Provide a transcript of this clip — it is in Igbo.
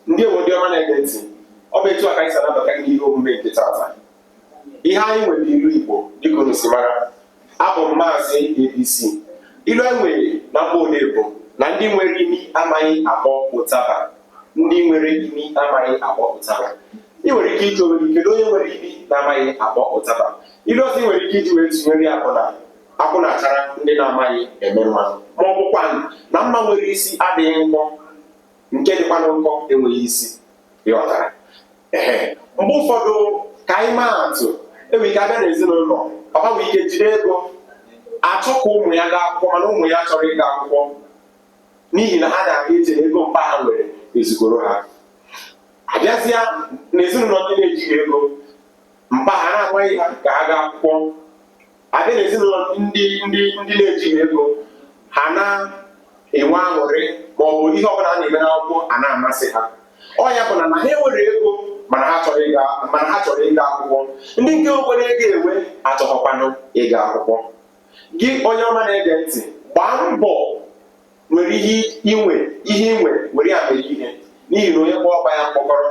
ndị ewu ndị ọma na-ege ntị, ọ bụ etu aka anyị si anabata gị n'ihe omume nke tata. Ihe anyị nwere ilu Igbo dịka unu si mara, abụ m Maazị ABC. Ilu anyị nwere na mgbe bụ na ndị nwere imi amaghị akpọ ụtaba. Ndị nwere imi amaghị akpọ ụtaba. Ị nwere ike iji onwe gị kedu onye nwere imi na-amaghị akpọ ụtaba. Ilu ọzọ ị nwere ike iji wee tụnyere ya bụ na akwụ na-achara ndị na-amaghị eme mmanụ, ma ọ bụkwa na mma nwere isi adịghị nkọ, nke dịkwanụ nkọ enweghị isi. Ịghọtara? Mgbe ụfọdụ ka anyị maa atụ, enwere ike abịa n'ezinụlọ, papa nwere ike jide ego achọ ka ụmụ ya gaa akwụkwọ, mana ụmụ ya chọrọ ịga akwụkwọ n'ihi na ha na-aga ije na ego mkpa ha nwere ezigoro ha. Abịazịa n'ezinụlọ ndị na-ejighị ego, mkpa ha na-amaghị ha ka ha gaa akwụkwọ. Abịa n'ezinụlọ ndị na-ejighị ego, ha na-enwe aṅụrị ma ọ bụ ihe ọbụla a na-eme n'akwụkwọ a na-amasị ha. Ọ ya bụ na ha enwere ego mana ha chọrọ ịga akwụkwọ. Ndị nke nwere ego enwe achọghọkwanụ ịga akwụkwọ. Gị onye ọma na-ege ntị, gbaa mbọ nwere ihe inwe were ya mere ihe, n'ihi na onye kpọọ ọkpa ya mkpọkọrọ